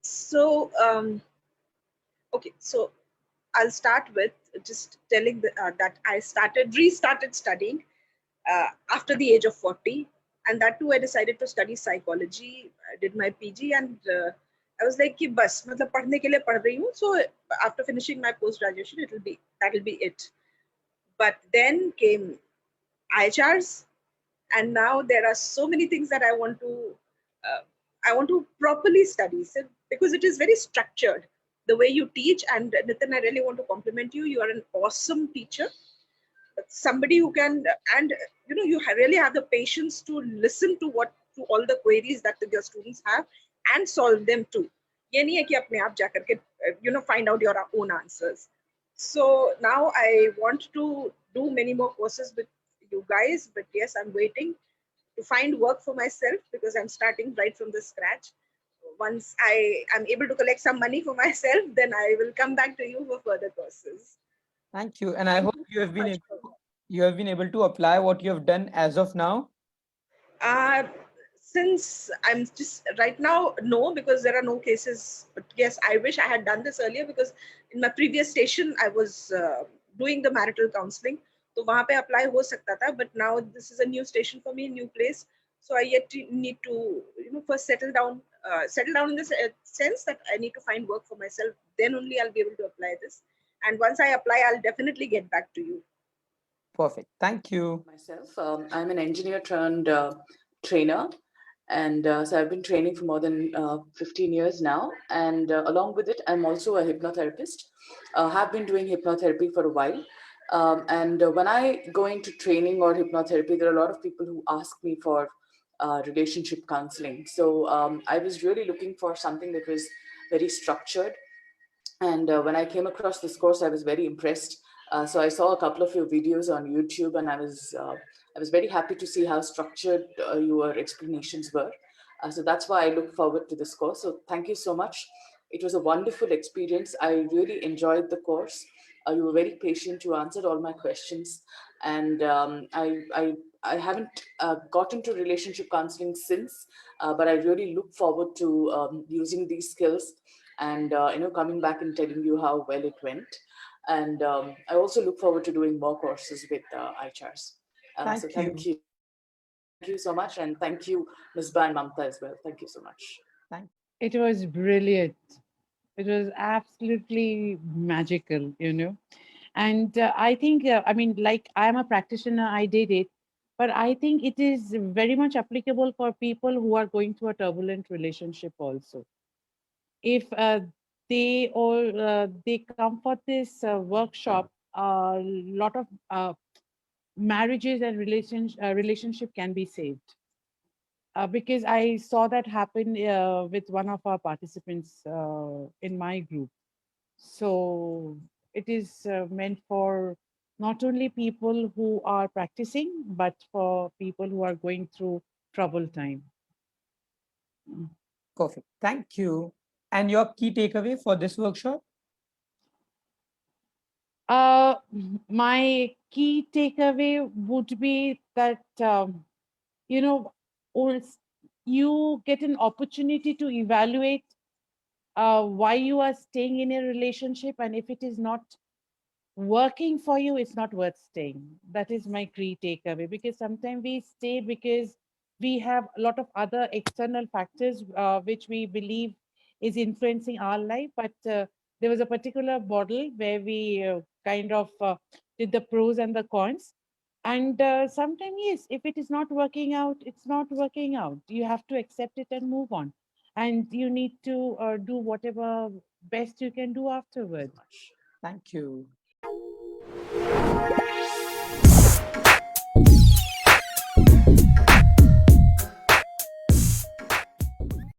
So, okay, so I'll start with just telling that I restarted studying after the age of 40. And that too, I decided to study psychology. I did my PG, and I was like, कि बस मतलब पढ़ने के लिए पढ़ रही हूँ. So after finishing my post graduation, that'll be it. But then came ICHARS, and now there are so many things that uh, I want to properly study. So, because it is very structured, the way you teach. And Nitin, I really want to compliment you. You are an awesome teacher, somebody who can, and you really have the patience to listen to all the queries that your students have and solve them too. ये नहीं है कि अपने आप जाकर के find out your own answers. So now I want to do many more courses with you guys, but yes, I'm waiting to find work for myself because I'm starting right from the scratch. Once I am able to collect some money for myself, then I will come back to you for further courses. Thank you, and I hope you have been able to apply what you have done as of now. Since I'm just right now, no, because there are no cases. But yes, I wish I had done this earlier, because in my previous station, I was doing the marital counseling. So वहाँ पे apply हो सकता था, but now this is a new station for me, new place. So I need to first settle down in the sense that I need to find work for myself. Then only I'll be able to apply this. And once I apply, I'll definitely get back to you. Perfect. Thank you. Myself, I'm an engineer turned trainer. And so I've been training for more than 15 years now. And along with it, I'm also a hypnotherapist. Have been doing hypnotherapy for a while. And when I go into training or hypnotherapy, there are a lot of people who ask me for relationship counseling. So I was really looking for something that was very structured. And when I came across this course, I was very impressed. So I saw a couple of your videos on YouTube, and I was very happy to see how structured your explanations were. So that's why I look forward to this course. So thank you so much. It was a wonderful experience. I really enjoyed the course. You were very patient. You answered all my questions, and I haven't got into relationship counseling since, but I really look forward to using these skills and coming back and telling you how well it went. And I also look forward to doing more courses with ICHARS. So thank you. Thank you so much. And thank you, Ms. Ba and Mamta as well. Thank you so much. It was brilliant. It was absolutely magical, And I think, I mean, like I'm a practitioner, I did it, but I think it is very much applicable for people who are going through a turbulent relationship also. If they come for this workshop, a lot of marriages and relationship can be saved. Because I saw that happen with one of our participants in my group. So it is meant for not only people who are practicing, but for people who are going through troubled time. Perfect. Thank you. And your key takeaway for this workshop? My key takeaway would be that, you get an opportunity to evaluate why you are staying in a relationship, and if it is not working for you, it's not worth staying. That is my key takeaway, because sometimes we stay because we have a lot of other external factors which we believe is influencing our life. But there was a particular model where we kind of did the pros and the cons. And sometimes, yes, if it is not working out, it's not working out. You have to accept it and move on. And you need to do whatever best you can do afterwards. Thank you.